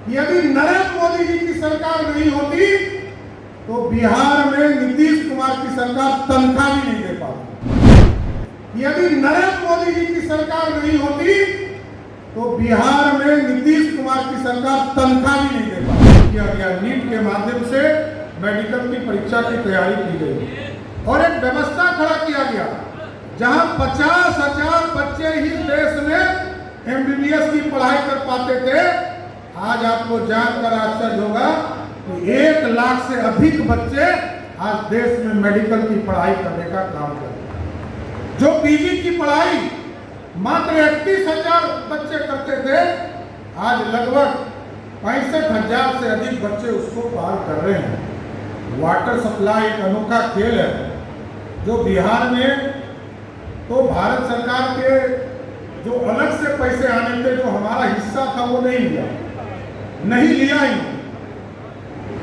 यदि नरेंद्र मोदी जी की सरकार नहीं होती तो बिहार में नीतीश कुमार की सरकार तनख्वाह भी नहीं दे पाती। यदि नरेंद्र मोदी जी की सरकार नहीं होती तो बिहार में नीतीश कुमार की सरकार तनख्वाह भी नहीं दे पाती। किया गया नीट के माध्यम से मेडिकल की परीक्षा की तैयारी की गई और एक व्यवस्था खड़ा किया गया जहां 50,000 बच्चे ही देश में एमबीबीएस की पढ़ाई कर पाते थे। आज आपको जानकर आश्चर्य होगा कि 1 लाख से अधिक बच्चे आज देश में मेडिकल की पढ़ाई करने का काम कर रहे हैं। जो पीजी की पढ़ाई मात्र 31,000 बच्चे करते थे, आज लगभग 65,000 से अधिक बच्चे उसको पार कर रहे हैं। वाटर सप्लाई एक अनोखा खेल है जो बिहार में तो भारत सरकार के जो अलग से पैसे आने थे, जो हमारा हिस्सा था, वो नहीं लिया ही।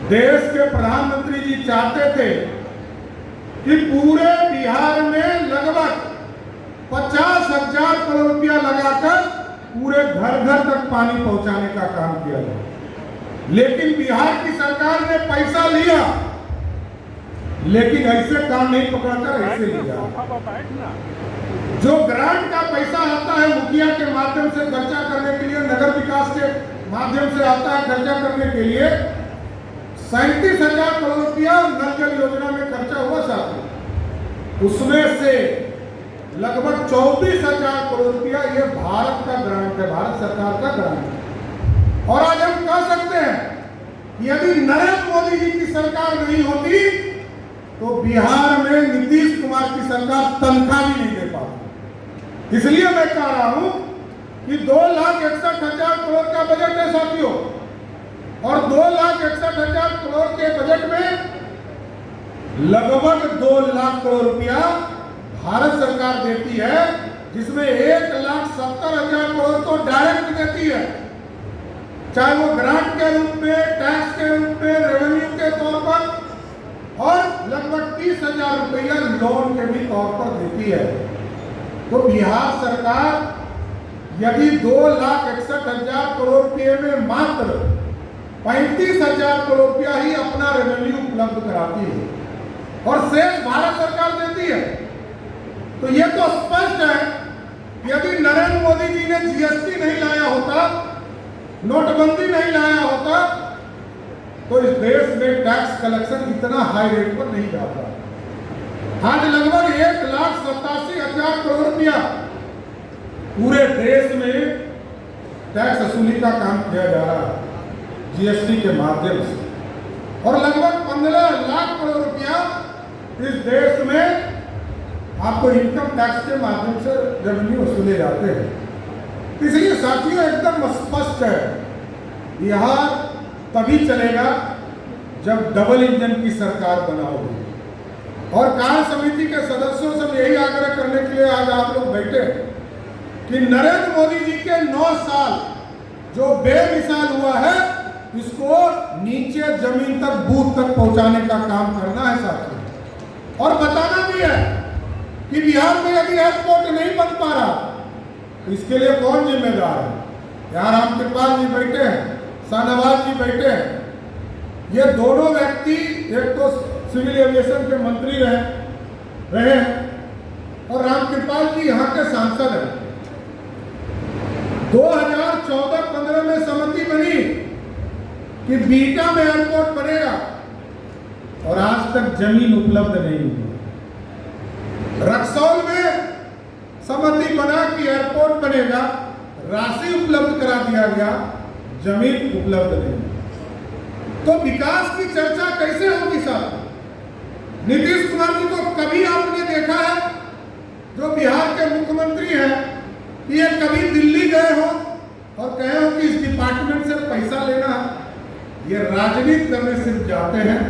देश के प्रधानमंत्री जी चाहते थे कि पूरे बिहार में लगभग 50,000 करोड़ रुपया लगाकर पूरे घर घर तक पानी पहुंचाने का काम किया जाए, लेकिन बिहार की सरकार ने पैसा लिया, लेकिन ऐसे काम नहीं पकड़कर ऐसे लिया। जो ग्रांट का पैसा आता है मुखिया के माध्यम से खर्चा करने के लिए, नगर विकास के माध्यम से आता है खर्चा करने के लिए, 37,000 करोड़ रुपया नल जल योजना में खर्चा हुआ साथ। उसमें से लगभग 24,000 करोड़ रुपया ये भारत का ग्रांट है, भारत सरकार का ग्रांट है। और आज हम कह सकते हैं कि यदि नरेंद्र मोदी जी की सरकार नहीं होती तो बिहार में नीतीश कुमार की सरकार तनख्वाह भी नहीं दे पाती। इसलिए मैं कह रहा हूं कि 2,61,000 करोड़ का बजट है साथियों, और 2,61,000 करोड़ के बजट में लगभग 2 लाख करोड़ रुपया भारत सरकार देती है, जिसमें 1,70,000 करोड़ तो डायरेक्ट देती है, चाहे वो ग्रांट के रूप में, टैक्स के रूप में, रेवेन्यू के तौर पर, और लगभग 30,000 रुपया लोन के भी तौर पर देती है। तो बिहार सरकार यदि 2,61,000 करोड़ रुपये में मात्र 35,000 करोड़ रुपया ही अपना रेवेन्यू उपलब्ध कराती है और शेष भारत सरकार देती है, तो ये तो स्पष्ट है कि यदि नरेंद्र मोदी जी ने जीएसटी नहीं लाया होता, नोटबंदी नहीं लाया होता, तो इस देश में टैक्स कलेक्शन इतना हाई रेट पर नहीं जाता। आज लगभग 1,87,000 करोड़ रुपया पूरे देश में टैक्स वसूली का काम किया जा रहा है जीएसटी के माध्यम से, और लगभग 15 लाख करोड़ रुपया इस देश में आपको इनकम टैक्स के माध्यम से रेवेन्यू वसूले जाते हैं। इसलिए साथियों एकदम स्पष्ट है, बिहार तभी चलेगा जब डबल इंजन की सरकार बनाओगे। और कार्य समिति के सदस्यों से यही आग्रह करने के लिए आज आप लोग बैठे कि नरेंद्र मोदी जी के 9 साल जो बेमिसाल हुआ है, इसको नीचे जमीन तक, बूथ तक पहुंचाने का काम करना है साथियों, और बताना भी है कि बिहार में यदि एयरपोर्ट नहीं बन पा रहा तो इसके लिए कौन जिम्मेदार है। यहाँ रामकृपाल जी बैठे हैं, शाहनवाज जी बैठे हैं, ये दोनों व्यक्ति एक तो सिविल एविएशन के मंत्री रहे हैं और रामकृपाल जी यहाँ के सांसद हैं। 2014-15 में सहमति बनी कि बीटा में एयरपोर्ट बनेगा और आज तक जमीन उपलब्ध नहीं हुई। रक्सौल में सहमति बना कि एयरपोर्ट बनेगा, राशि उपलब्ध करा दिया गया, जमीन उपलब्ध नहीं। तो विकास की चर्चा कैसे होगी साहब? नीतीश कुमार जी को कभी आपने देखा है, जो बिहार के मुख्यमंत्री हैं, कि ये कभी दिल्ली गए हो और कहे हो कि इस डिपार्टमेंट से पैसा लेना है? ये राजनीति करने सिर्फ जाते हैं।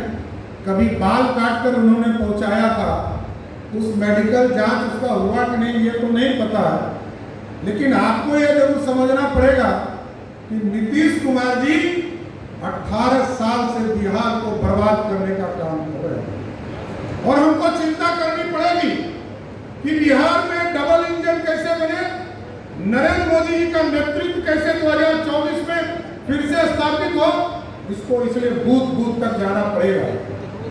कभी बाल काटकर उन्होंने पहुंचाया था, उस मेडिकल जांच उसका हुआ कि नहीं ये तो नहीं पता है, लेकिन आपको ये जरूर समझना पड़ेगा कि नीतीश कुमार जी 18 साल से बिहार को बर्बाद करने का काम कर रहे हैं, और हमको चिंता करनी पड़ेगी कि बिहार में डबल इंजन कैसे बने, नरेंद्र मोदी जी का नेतृत्व कैसे 2024 में फिर से स्थापित हो, इसको इसलिए बूथ बूथ तक जाना पड़ेगा।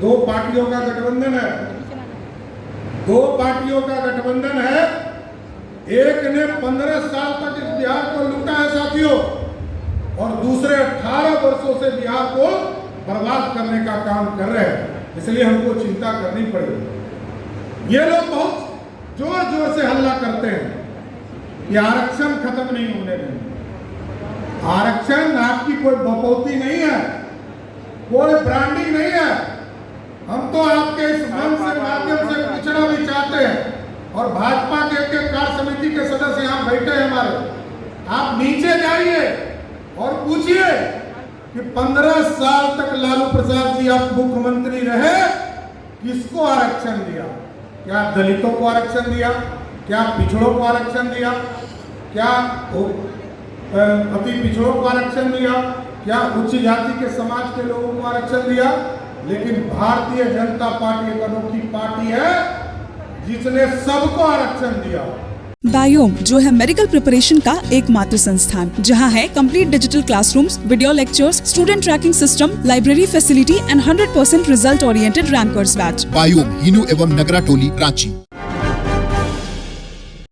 दो पार्टियों का गठबंधन है, दो पार्टियों का गठबंधन है। एक ने 15 साल तक इस बिहार को लूटा है साथियों, और दूसरे 18 वर्षों से बिहार को बर्बाद करने का काम कर रहे हैं। इसलिए हमको चिंता करनी पड़ेगी। ये लोग बहुत जोर जोर से हल्ला करते हैं कि आरक्षण खत्म नहीं होने देंगे। आरक्षण आपकी कोई बपौती नहीं है, कोई ब्रांडिंग नहीं है। हम तो आपके इस मंच से माध्यम से पूछना भी चाहते हैं, और भाजपा के एक कार्य समिति के सदस्य यहाँ बैठे हैं हमारे, आप नीचे जाइए और पूछिए कि 15 साल तक लालू प्रसाद जी आप मुख्यमंत्री रहे, किसको आरक्षण दिया? क्या दलितों को आरक्षण दिया? क्या पिछड़ों को आरक्षण दिया? क्या अति पिछड़ों को आरक्षण दिया? क्या उच्च जाति के समाज के लोगों को आरक्षण दिया? लेकिन भारतीय जनता पार्टी एक अनोखी पार्टी है जिसने सबको आरक्षण दिया। बायोम जो है मेडिकल प्रिपरेशन का एकमात्र संस्थान, जहां है complete digital classrooms, video lectures, student tracking system, library facility and 100% result oriented rankers batch. Biome, Hinoo एवं नगरा टोली, रांची।